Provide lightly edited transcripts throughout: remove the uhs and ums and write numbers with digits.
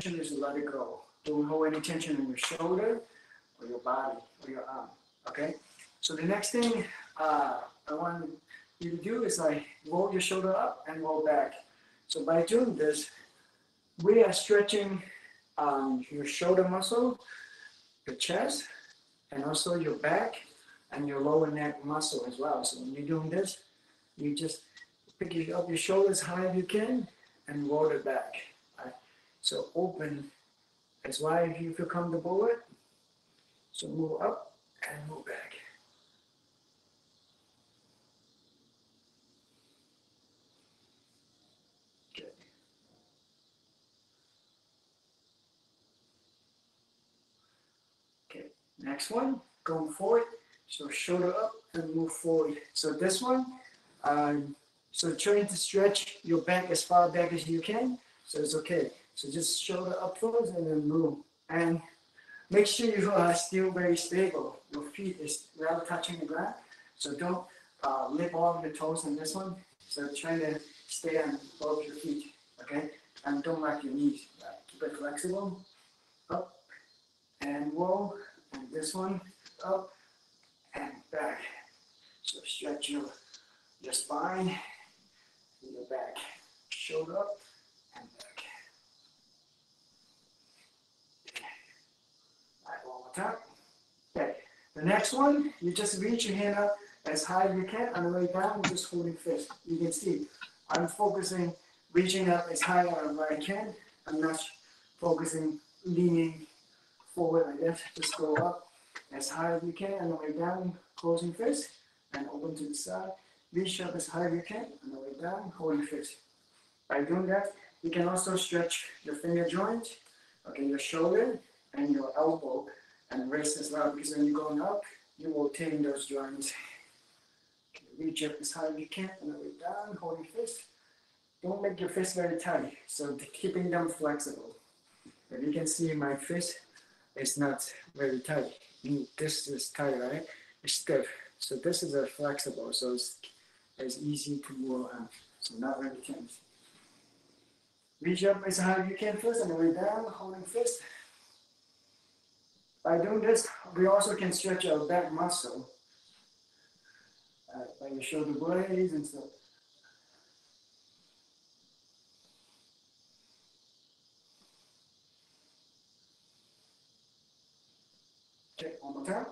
tension is to let it go. Don't hold any tension in your shoulder or your body or your arm. Okay? So the next thing I want you to do is like roll your shoulder up and roll back. So by doing this, we are stretching your shoulder muscle, your chest, and also your back and your lower neck muscle as well. So when you're doing this, you just pick up your shoulders high as you can and roll it back. Right? So open as wide as you feel comfortable with. So move up and move back. Good. Okay, next one, going forward. So shoulder up and move forward. So this one, so trying to stretch your back as far back as you can. So it's okay. So just shoulder up first and then move. And make sure you are still very stable. Your feet is well touching the ground. So don't lift all the toes on this one. So try to stay on both your feet. Okay? And don't lock your knees. Keep it flexible. Up and roll. And this one up and back. So stretch your spine, your back, shoulder up and back. All right, one more time. Okay, the next one, you just reach your hand up as high as you can. On the way down, you're just holding fist. You can see, I'm focusing, reaching up as high as I can. I'm not focusing, leaning forward like this. Just go up as high as you can. On the way down, closing fist and open to the side. Reach up as high as you can, on the way down, holding fist. By doing that, you can also stretch your finger joint, okay, your shoulder and your elbow and wrist as well, because when you're going up, you will rotate those joints. Okay, reach up as high as you can, on the way down, holding fist. Don't make your fist very tight, so keeping them flexible. If you can see my fist, it's not very tight. This is tight, right? It's stiff. So this is a flexible, so it's easy to move on. So not very tense. Reach up as high as you can first, and the way down, holding fist. By doing this, we also can stretch our back muscle, by your shoulder blades and stuff. Okay, one more time.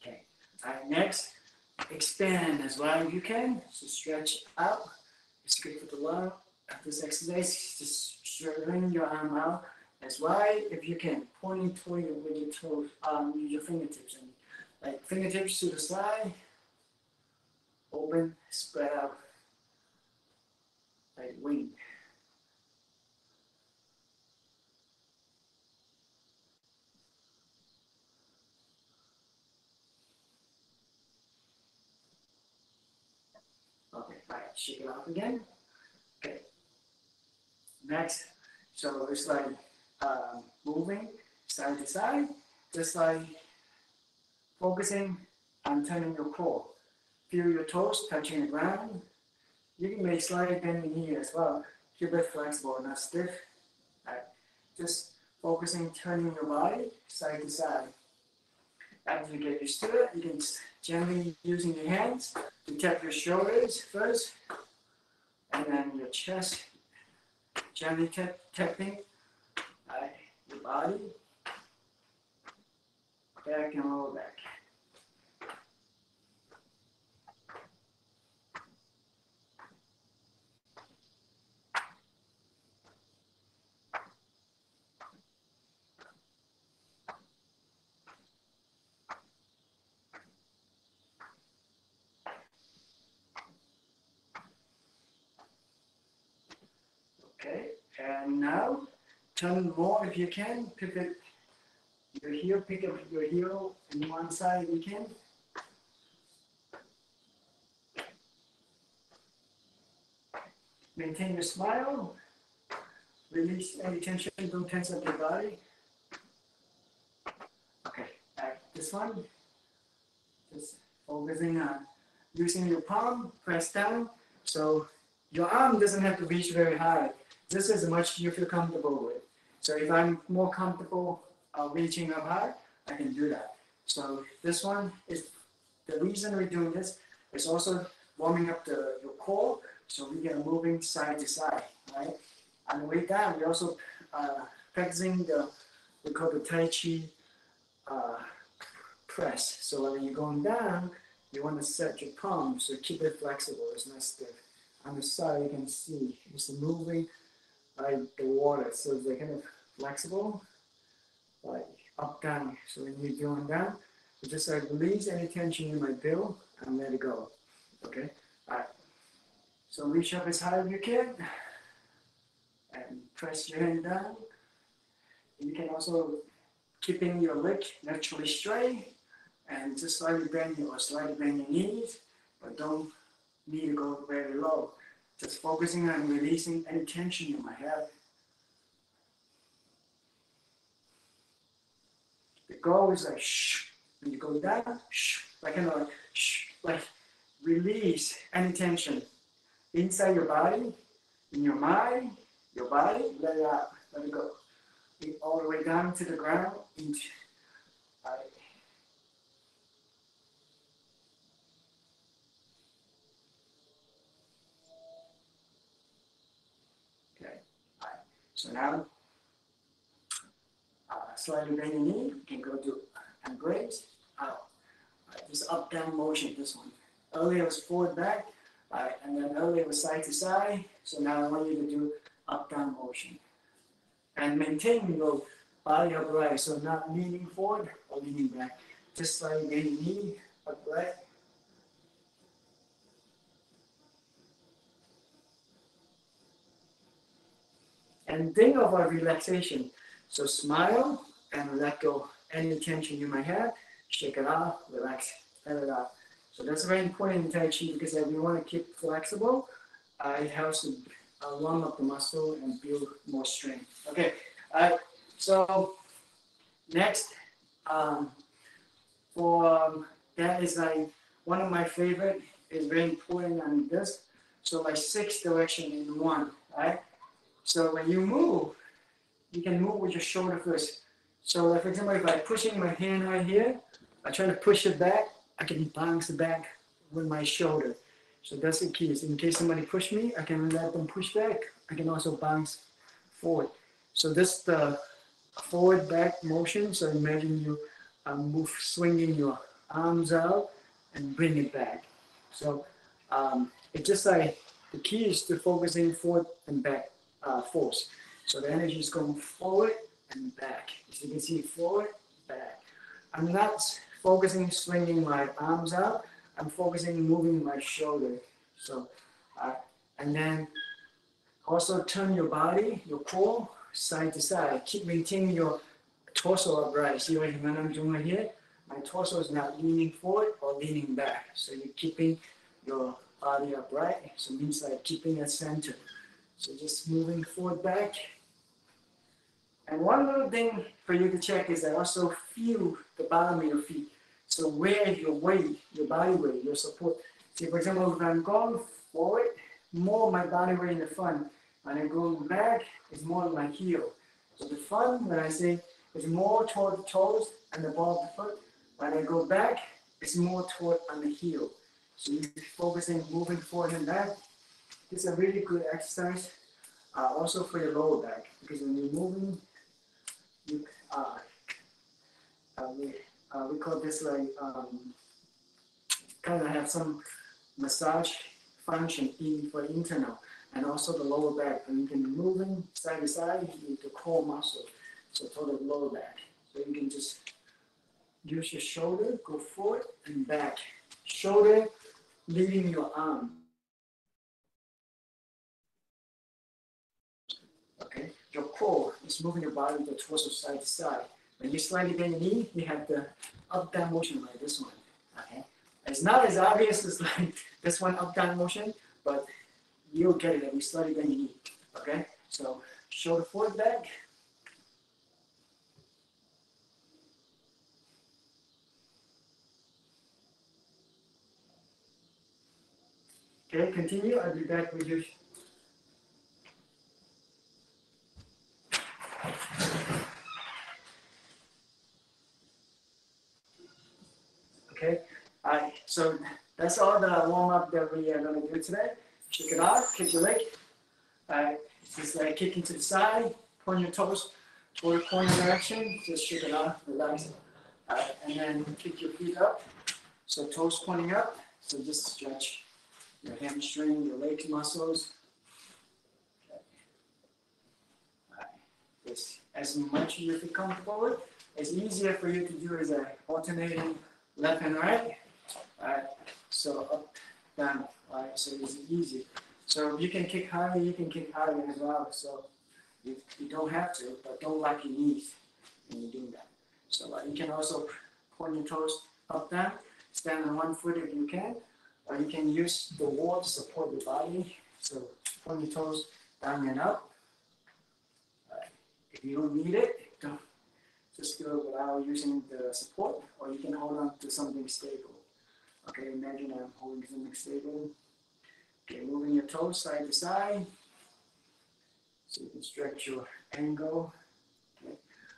Okay, all right, next, expand as wide as you can. So stretch out. It's good for the lung. After this exercise, just straighten your arm out as wide if you can. Pointing toward you with your toes, use your fingertips. And like fingertips to the side, open, spread out, like wing. Okay, all right, shake it off again. Okay. Next, so it's like moving side to side, just like focusing on turning your core. Feel your toes touching the ground. You can make slight bend in the knee as well. Keep it flexible, not stiff. All right. Just focusing, turning your body side to side. After you get used to it, you can gently using your hands to tap your shoulders first, and then your chest. Gently tapping your body, back and lower back. Okay, and now turn more if you can. Pivot your heel, pick up your heel in one side if you can. Maintain your smile. Release any tension, don't tense up your body. Okay, back this one. Just focusing on using your palm, press down. So your arm doesn't have to reach very high. This is much you feel comfortable with. So if I'm more comfortable reaching up high, I can do that. So this one is the reason we're doing this is also warming up your core, so we get moving side to side, right? On the way down, we also practicing we call the Tai Chi uh, press. So when you're going down, you want to set your palms, so keep it flexible. It's not stiff. On the side, you can see it's moving like the water, so they're kind of flexible, like up down. So when you're going down, you just like release any tension you might feel and let it go. Okay. All right. So reach up as high as you can and press your hand down. You can also keeping your leg naturally straight and just slightly bend your knees, but don't need to go very low. Just focusing on releasing any tension you might have. The goal is like shh. When you go down, shh, like kind of like shh, like release any tension inside your body, in your mind, your body. Let it out, let it go. All the way down to the ground. Into, right. Okay. All right. So now, slightly bend your knee. You can go to embrace. Out. Just up down motion. This one. Earlier was forward back. And then earlier was side to side. So now I want you to do up down motion. And maintain your body upright. So not leaning forward or leaning back. Just slightly bend your knee upright. And think of a relaxation. So smile and let go any tension you might have. Shake it off, relax, let it out. So that's very important in Tai Chi because if you want to keep flexible, it helps to warm up the muscle and build more strength. Okay, so next, for that is like one of my favorite is very important on this. So like 6 direction in one, right? So when you move, you can move with your shoulder first. So like for example, if I'm pushing my hand right here, I try to push it back, I can bounce it back with my shoulder. So that's the key. In case somebody push me, I can let them push back. I can also bounce forward. So this is the forward back motion. So imagine you move, swinging your arms out and bring it back. So it's just like the key is to focusing forward and back force. So the energy is going forward and back. As you can see, forward, back. I'm not focusing swinging my arms out. I'm focusing moving my shoulder. So, and then also turn your body, your core, side to side. Keep maintaining your torso upright. See what I'm doing right here? My torso is not leaning forward or leaning back. So you're keeping your body upright. So it means like keeping it centered. So just moving forward, back. And one little thing for you to check is that also feel the bottom of your feet. So where your weight, your body weight, your support. See, for example, if I'm going forward, more my body weight in the front. When I go back, it's more on my heel. So the front, when I say, is more toward the toes and the ball of the foot. When I go back, it's more toward on the heel. So you're focusing, moving forward and back. It's a really good exercise. Also for your lower back, because when you're moving, you, we call this like kind of have some massage function for internal and also the lower back. And you can be moving side to side with the core muscle, so toward the lower back. So you can just use your shoulder, go forward and back. Shoulder leading your arm. Okay, your core is moving your body the torso side to side. When you slightly bend your knee, you have the up down motion like this one. Okay, it's not as obvious as like this one up down motion, but you'll get it when you slightly bend your knee. Okay, so shoulder forward, back. Okay, continue. I'll be back with you. So that's all the warm up that we are going to do today. Shake it out, kick your leg. Just like kicking to the side, point your toes toward the corner direction. Just shake it out, relax. And then kick your feet up. So toes pointing up. So just stretch your hamstring, your leg muscles. Okay. Just as much as you feel comfortable with. It's easier for you to do as alternating left and right. So up, down. So it's easy. So you can kick higher, you can kick higher as well. So you don't have to, but don't lock your knees when you're doing that. So you can also point your toes up, down, stand on one foot if you can, or you can use the wall to support your body. So point your toes down and up. If you don't need it, don't. Just do it without using the support, or you can hold on to something stable. Okay, imagine I'm holding something stable. Okay, moving your toes side to side. So you can stretch your angle. Okay.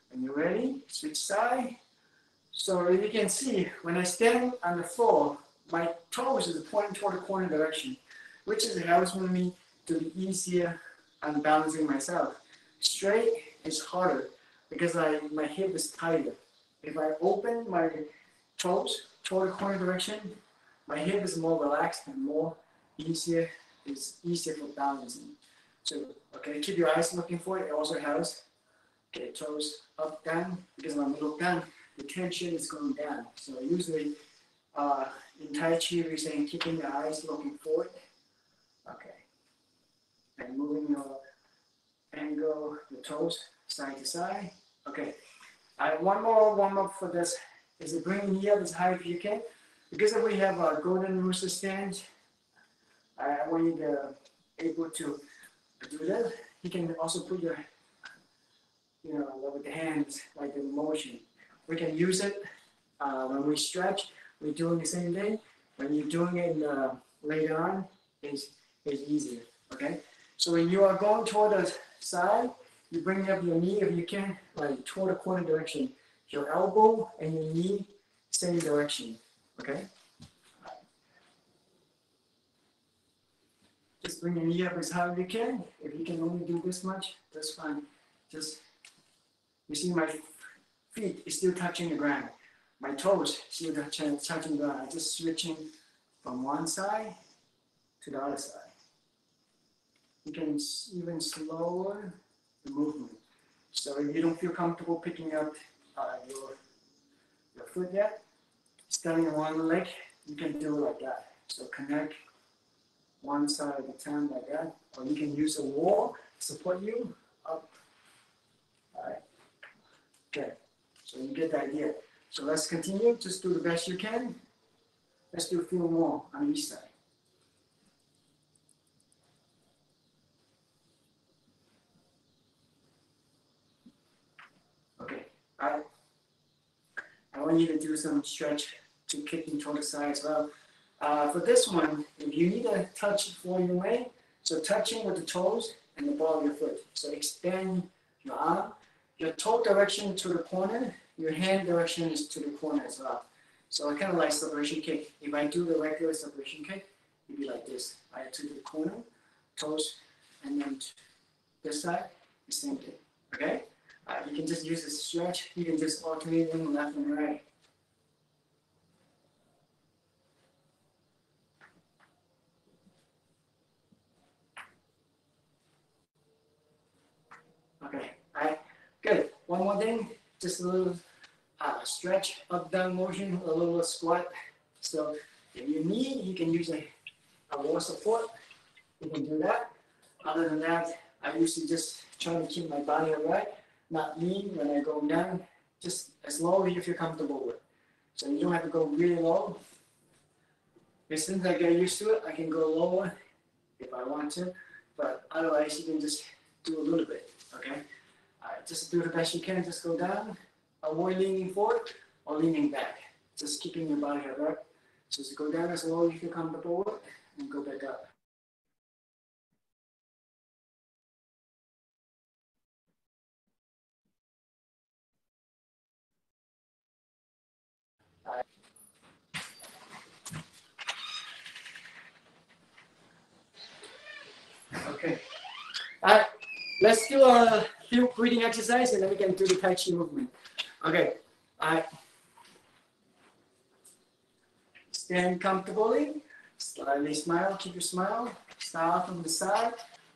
When you're ready, switch side. So you can see, when I stand on the floor, my toes is pointing toward the corner direction, which is helps me to be easier on balancing myself. Straight is harder because my hip is tighter. If I open my toes toward the corner direction, my hip is more relaxed and more easier. It's easier for balancing. So, okay, keep your eyes looking for it. It also helps. Okay, toes up, down. Because when we look down, the tension is going down. So usually in Tai Chi, we're saying keeping your eyes looking forward. Okay. And moving your angle, the toes side to side. Okay. One more warm up for this is to bring knee up as high as you can. Because if we have a golden rooster stand, I want you to able to do this. You can also put your, with the hands, like the motion. We can use it when we stretch. We're doing the same thing. When you're doing it later on, it's easier. Okay. So when you are going toward the side, you bring up your knee if you can, like toward the corner direction. Your elbow and your knee, same direction. Okay. Just bring your knee up as high as you can. If you can only do this much, that's fine. Just, you see my feet is still touching the ground. My toes still touching the ground. I'm just switching from one side to the other side. You can even slower the movement. So if you don't feel comfortable picking up your foot yet, standing on one leg, you can do it like that. So connect one side at a time like that, or you can use a wall to support you up. All right. Okay. So you get the idea. So let's continue. Just do the best you can. Let's do a few more on each side. Okay. I want you to do some stretch to kicking toward the side as well. For this one, if you need a touch for your way, so touching with the toes and the ball of your foot. So expand your arm. Your toe direction to the corner, your hand direction is to the corner as well. So I kind of like separation kick. If I do the regular separation kick, it'd be like this. I to the corner, toes, and then this side, the same thing. Okay? You can just use this stretch. You can just alternate them left and right. Okay, all right, good. One more thing, just a little stretch, up, down motion, a little squat. So if you need, you can use a wall support. You can do that. Other than that, I usually just try to keep my body upright, not lean when I go down, just as low as you feel comfortable with. So you don't have to go really low. As soon as I get used to it, I can go lower if I want to, but otherwise you can just do a little bit, okay? Just do the best you can, just go down, avoid leaning forward or leaning back, just keeping your body upright. So just go down as low as you feel comfortable with and go back up. Okay. All right. Let's do a few breathing exercise and then we can do the Tai Chi movement. Okay. All right. Stand comfortably. Slightly smile. Keep your smile. Start from the side.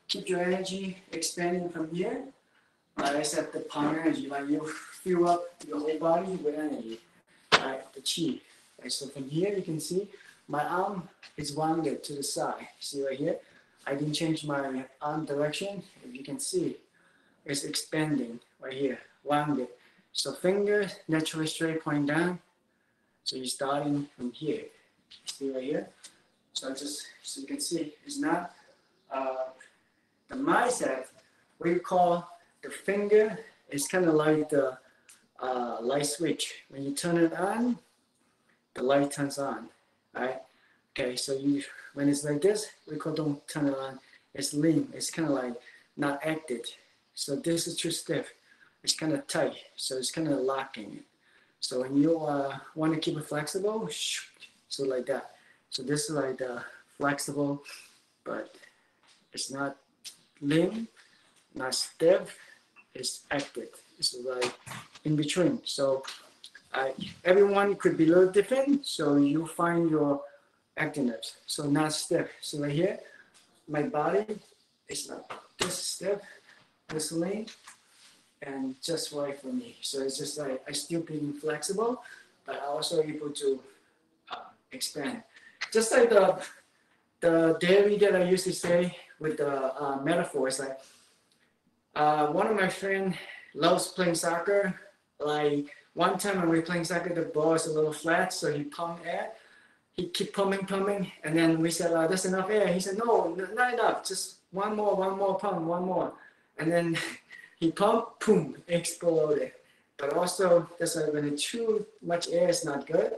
Keep your energy expanding from here. Like I said, the palm energy, like you fill up your whole body with energy. Right, the chi. Right, so from here you can see my arm is rounded to the side. See right here? I didn't change my arm direction. If you can see, it's expanding right here, rounded. So fingers naturally straight, point down. So you're starting from here. See right here? So just so you can see, it's not the mindset. We call the finger. It's kind of like the light switch. When you turn it on, the light turns on, right? Okay, so when it's like this, we call don't turn it on. It's lean. It's kind of like not active. So this is too stiff. It's kind of tight. So it's kind of locking. So when you want to keep it flexible, so like that. So this is like the flexible, but it's not lean, not stiff. It's active. It's like in between. So everyone could be a little different, so you find your activeness. So not stiff. So right here, my body is not this stiff, this lean, and just right for me. So it's just like I still being flexible, but I also able to expand. Just like the theory that I used to say with the metaphor is like one of my friends loves playing soccer. Like one time when we were playing soccer, the ball is a little flat, so he pumped air. He keep pumping, and then we said, "That's enough air." He said, "No, not enough. Just one more pump, one more." And then he pumped, boom, exploded. But also, that's like when it's too much air is not good.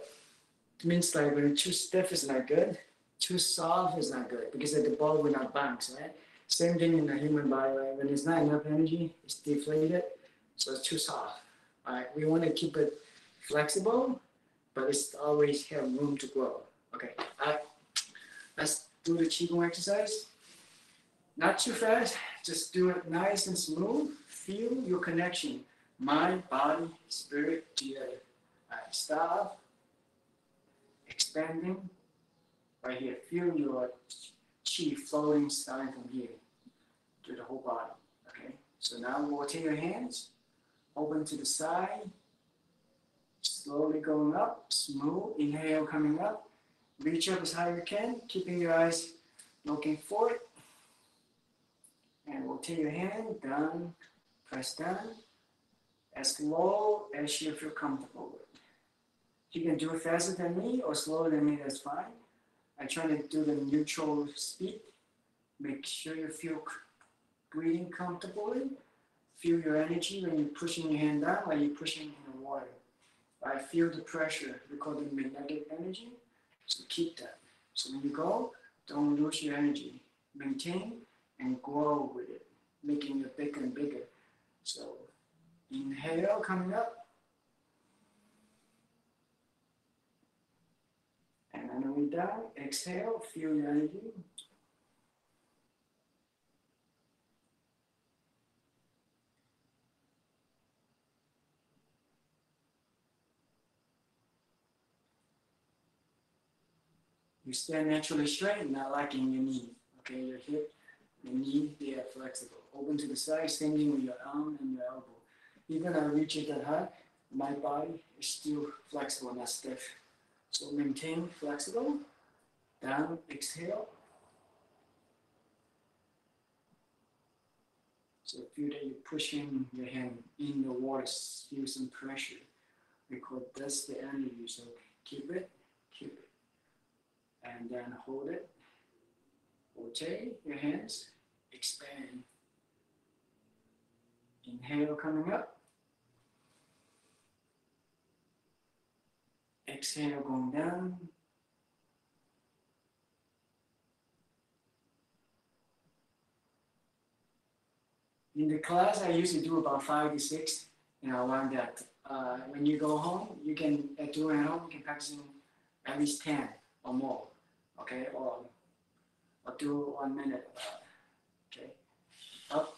It means like when it's too stiff is not good. Too soft is not good because the ball will not bounce, right? Same thing in the human body, right? When there's not enough energy, it's deflated, so it's too soft. All right, we want to keep it flexible, but it's always have room to grow. Okay, all right, let's do the Qigong exercise. Not too fast, just do it nice and smooth. Feel your connection, mind, body, spirit together. All right, stop, expanding. Right here, feel your chi flowing starting from here to the whole body. Okay, so now rotate your hands, open to the side, slowly going up, smooth. Inhale coming up, reach up as high as you can, keeping your eyes looking forward. And rotate your hand down, press down, as low as you feel comfortable with. You can do it faster than me or slower than me, that's fine. I try to do the neutral speed. Make sure you feel breathing comfortably. Feel your energy when you're pushing your hand down, like you're pushing in the water. I feel the pressure, we call it magnetic energy. So keep that. So when you go, don't lose your energy. Maintain and grow with it, making it bigger and bigger. So inhale coming up. And on the way down, exhale, feel your energy. You stand naturally straight, not locking your knee. Okay, your hip, your knee, they are flexible. Open to the side, standing with your arm and your elbow. Even I reach it that high, my body is still flexible, not stiff. So maintain flexible. Down, exhale. So feel that you're pushing your hand in the water, feel some pressure. Because that's the energy. So keep it. And then hold it. Rotate your hands. Expand. Inhale coming up. Exhale going down. In the class, I usually do about 5 to 6, around that. When you go home, you can do it at home, you can practice at least 10 or more, okay? Or do 1 minute. Okay, up.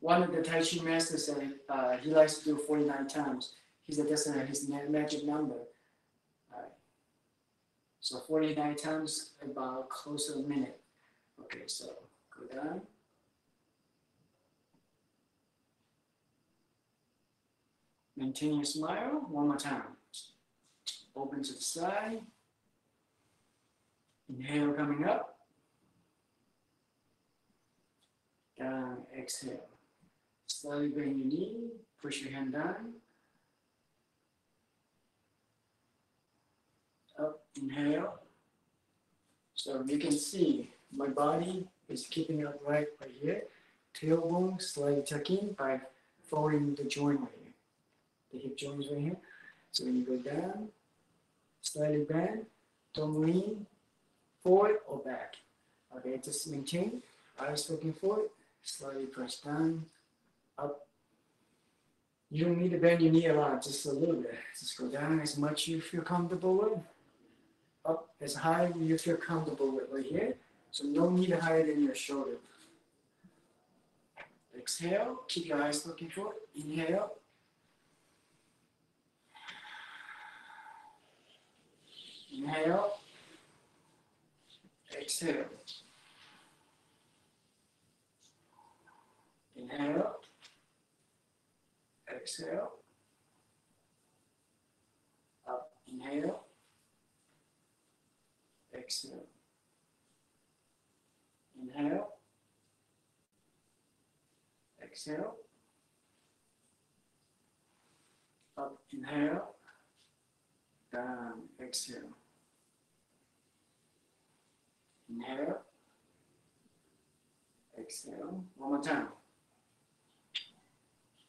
One of the Tai Chi masters said he likes to do 49 times. He said that's his magic number. So 49 times, about close to a minute. Okay, so go down. Maintain your smile. One more time. Open to the side. Inhale, coming up. Down, exhale. Slowly bend your knee. Push your hand down. Up, inhale. So you can see my body is keeping up right here. Tailbone slightly tucking by folding the joint right here. The hip joint is right here. So when you go down, slightly bend, don't lean forward or back. Okay, just maintain. Eyes looking forward, slightly press down, up. You don't need to bend your knee a lot, just a little bit. Just go down as much as you feel comfortable with. Up as high as you feel comfortable with right here. So no need higher than your shoulder. Exhale, keep your eyes looking forward. Inhale. Inhale. Exhale. Inhale. Exhale. Up. Inhale. Exhale. Inhale. Exhale. Up. Inhale. Down. Exhale. Inhale. Exhale. One more time.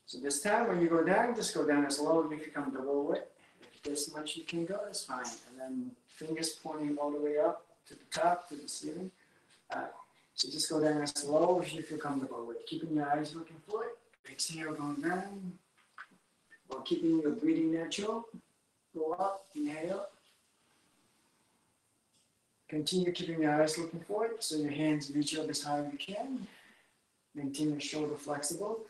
So this time when you go down, just go down as low as you feel comfortable with. If this much you can go, that's fine. And then fingers pointing all the way up to the top, to the ceiling. So just go down as low as you feel comfortable with. Keeping your eyes looking forward. Exhale, going down. While keeping your breathing natural. Go up, inhale. Continue keeping your eyes looking forward so your hands reach up as high as you can. Maintain your shoulder flexible.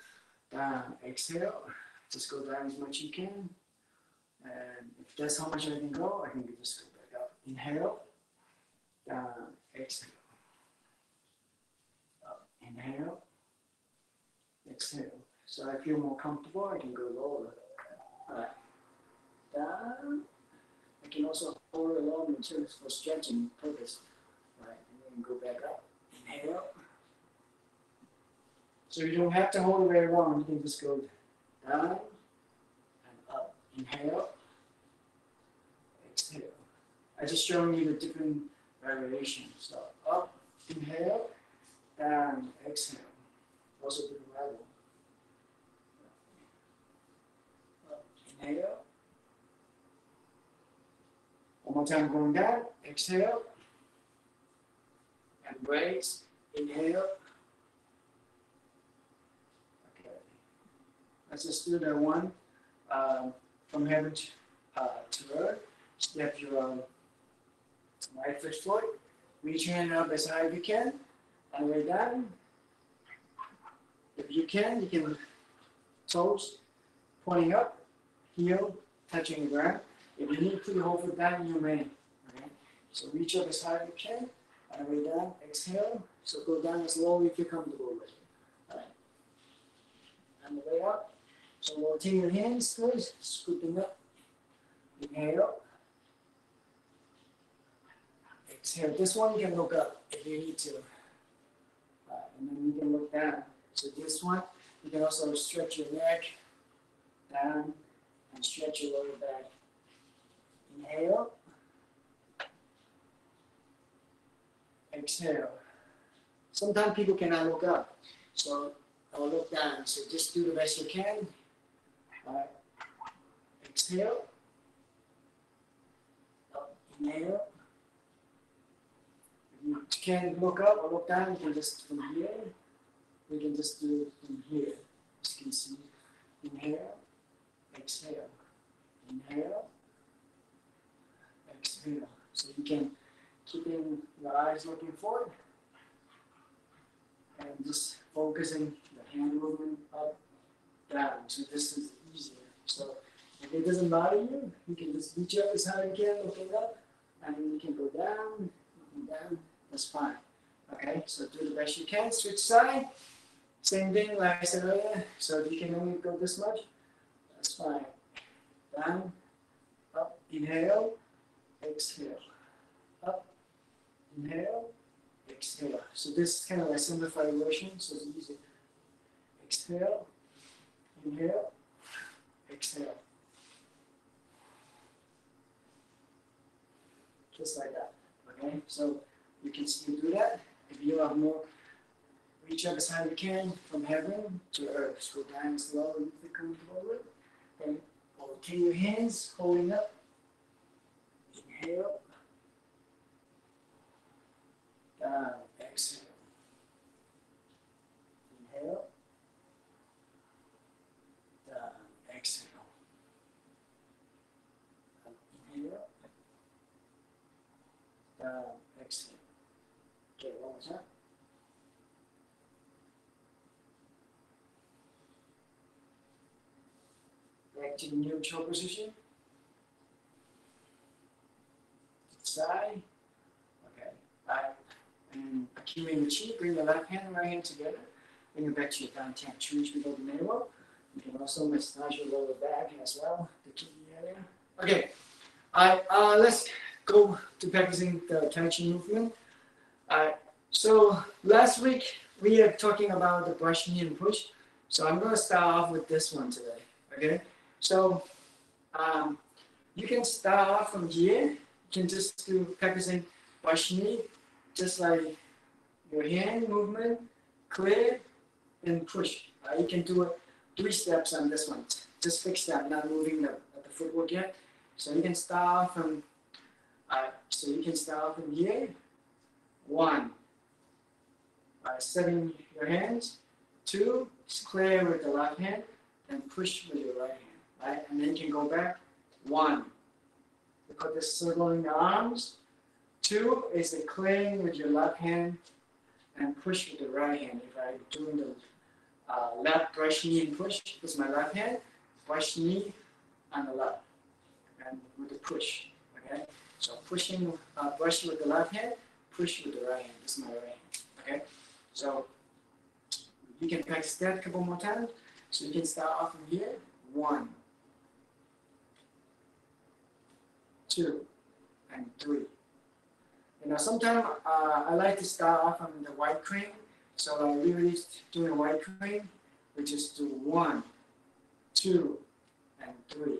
Down, exhale. Just go down as much as you can. And if that's how much I can go, I can just go back up. Inhale. Down, exhale. Up, inhale. Exhale. So I feel more comfortable, I can go lower. Alright. Down. I can also hold it long until it's for stretching purpose. Right, and then go back up. Inhale. So you don't have to hold it very long. You can just go down and up. Inhale. Exhale. I'm just showing you the different variations. So up, inhale, down, exhale. Also different level. Up, inhale. One more time going down. Exhale. And raise. Inhale. Okay. Let's just do that one. From heaven to earth. Step your right foot forward. Reach your hand up as high as you can. On the way down. If you can toes pointing up, heel touching the ground. If you need to hold it down, you may. Okay? So reach up as high as you can. On the way down, exhale. So go down as low as you're comfortable with. All right. On the way up. So rotate your hands, please. Scooping up. Inhale. Exhale. This one you can look up if you need to. And then you can look down. So this one, you can also stretch your neck down and stretch your lower back. Inhale. Exhale. Sometimes people cannot look up. So I'll look down. So just do the best you can. All right. Exhale. Up. Inhale. If you can't look up or look down, you can just from here. We can just do it from here. As you can see. Inhale. Exhale. Inhale. Exhale. So you can keep in your eyes looking forward. and just focusing the hand movement up, down. So this is easier. So if it doesn't bother you, you can just reach up as high as you can, looking up, and then you can go down, looking down. That's fine. Okay, so do the best you can. Switch side. Same thing like I said earlier. So if you can only go this much, that's fine. Down, up, inhale, exhale. Up, inhale, exhale. So this is kind of a simplified version, so it's easy. Exhale, inhale, exhale. Just like that. Okay, so you can still do that. If you have more, reach up as high as you can from heaven to earth. So go down as low as you feel comfortable with. Then rotate your hands, holding up. Inhale. Down. Exhale. Inhale. Down. Exhale. Inhale. Down. Exhale. Okay, one more time. Back to the neutral position. Side. Okay. Back. And accumulate the chi. Bring the left hand and right hand together. Bring it back to your downtown. Reach below the navel. You can also massage your lower back as well to keep the area. Okay. Let's go to practicing the Tai Chi movement. So last week we are talking about the brush knee and push. So I'm going to start off with this one today. Okay. So you can start off from here. You can just do practicing brush knee, just like your hand movement, clear, and push. You can do it 3 steps on this one. Just fix that, not moving the footwork yet. So you can start from. Here. 1. Setting your hands. 2. Clear with the left hand, and push with your right hand. Right, and then you can go back. 1. You put the circle in the arms. 2 is the clearing with your left hand and push with the right hand. If I'm doing the left brush knee and push, this is my left hand. Brush knee on the left, and with the push. Okay, so pushing, brush with the left hand, push with the right hand. This is my right hand. Okay, so you can practice that a couple more times. So you can start off from here. 1, 2, and 3. You know, sometimes I like to start off on the white crane. So I'm really doing a white crane. We just do 1, 2, and 3.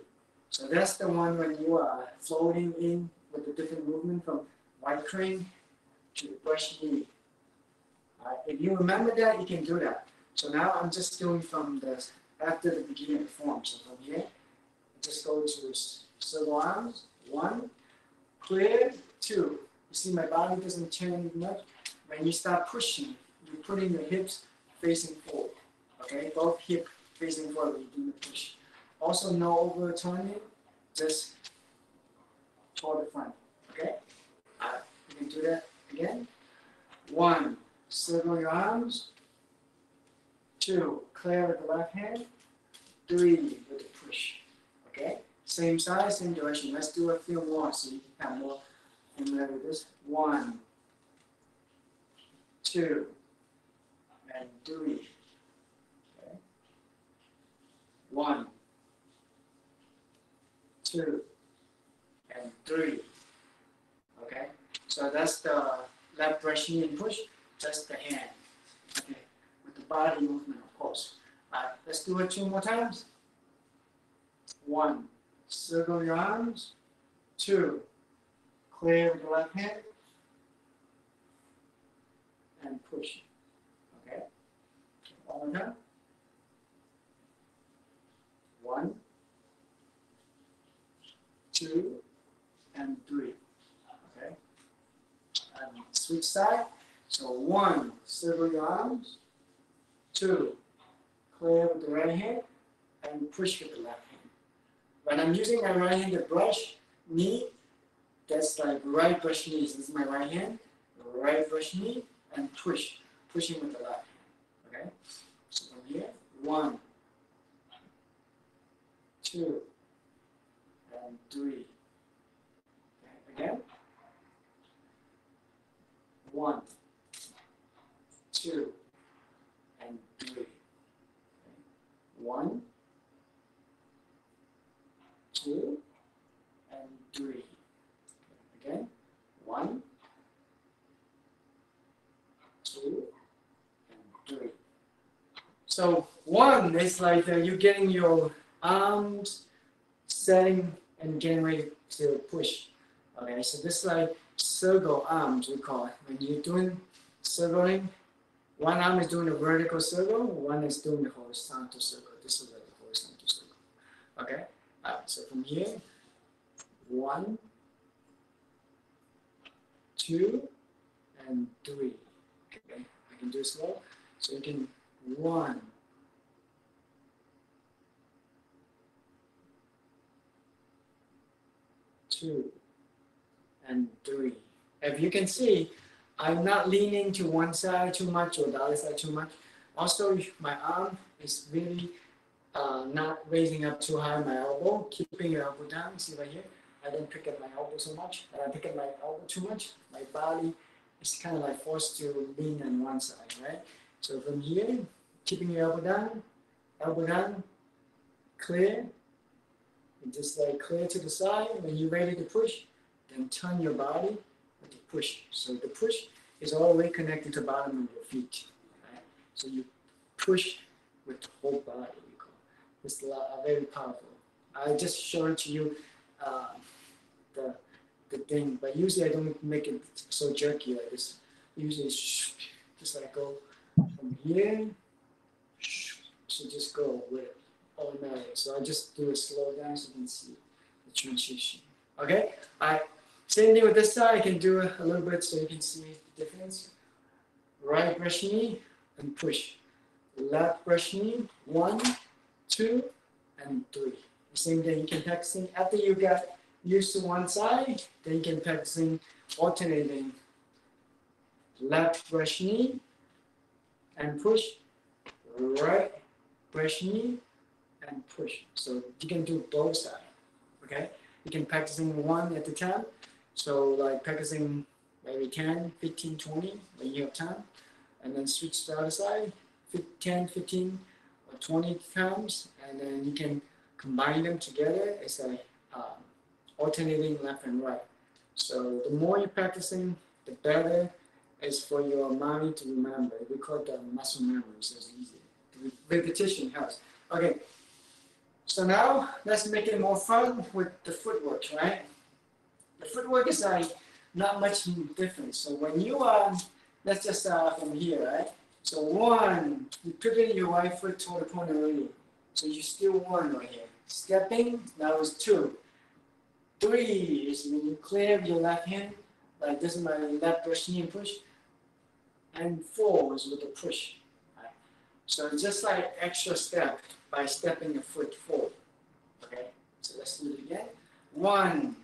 So that's the one when you are floating in with the different movement from white crane to brush knee. If you remember that, you can do that. So now I'm just doing from the after the beginning of the form. So from here, just go to circle arms. 1, clear. 2. You see my body doesn't change much. When you start pushing, you're putting your hips facing forward. Okay, both hip facing forward when you do the push. Also, no overturning, just toward the front. Okay, you can do that again. 1, circle your arms. 2, clear with the left hand. 3, with the push. Okay, same size, same direction. Let's do a few more so you can have more familiar with this. 1, 2, and 3. Okay. 1, 2, and 3. Okay, so that's the left brush knee and push. Just the hand. Okay, with the body movement, of course. Let's do it 2 more times. 1, circle your arms. 2, clear with the left hand and push. Okay, one more time. 1, 2, and 3. Okay, and switch side. So 1, circle your arms. 2, clear with the right hand and push with the left hand. When I'm using my right hand to brush knee, that's like right brush knee. This is my right hand, right brush knee, and pushing with the left hand. Okay? So from here, 1, 2, and 3. Okay, again. 1, 2, and 3. Okay. 1, 2, and 3. Okay. Again. 1, 2, and 3. So 1 is like you're getting your arms setting and getting ready to push. Okay, so this is like circle arms, we call it. When you're doing circling, one arm is doing a vertical circle, one is doing the horizontal circle. This is like the horizontal circle. Okay, so from here, 1, 2, and 3. Okay, I can do slow. So you can 1, 2, and 3. If you can see, I'm not leaning to one side too much or the other side too much. Also, my arm is really not raising up too high my elbow, keeping your elbow down. See right here? I don't pick up my elbow so much. When I pick up my elbow too much, my body is kind of like forced to lean on one side, right? So from here, keeping your elbow down, clear, and just like clear to the side. When you're ready to push, then turn your body with the push. So the push is all the way connected to the bottom of your feet, right? So you push with the whole body. It's very powerful. I just showed to you the thing, but usually I don't make it so jerky like this. Usually just like go from here, so just go with it automatically. So I just do it slow down so you can see the transition. Okay? Same thing with this side. I can do it a little bit so you can see the difference. Right brush knee and push. Left brush knee, 1, 2, and 3. The same thing you can practicing. After you get used to one side, then you can practicing alternating. Left brush knee and push. Right brush knee and push. So you can do both sides. Okay? You can practicing one at a time. So like practicing maybe 10, 15, 20 when you have time. And then switch to the other side, 10, 15, or 20 times. And then you can combine them together. It's like alternating left and right. So the more you're practicing, the better it's for your mind to remember. We call it the muscle memory, so it's easy. The repetition helps. Okay, so now let's make it more fun with the footwork, right? The footwork is like not much different. So when you let's just start from here, right? So 1, you pivot your right foot toward the corner already. So you still 1 right here. Stepping, that was 2. 3 is when you clear your left hand, like this is my left brush knee and push. And 4 is with the push. Right? So it's just like extra step by stepping your foot forward. Okay, so let's do it again. 1,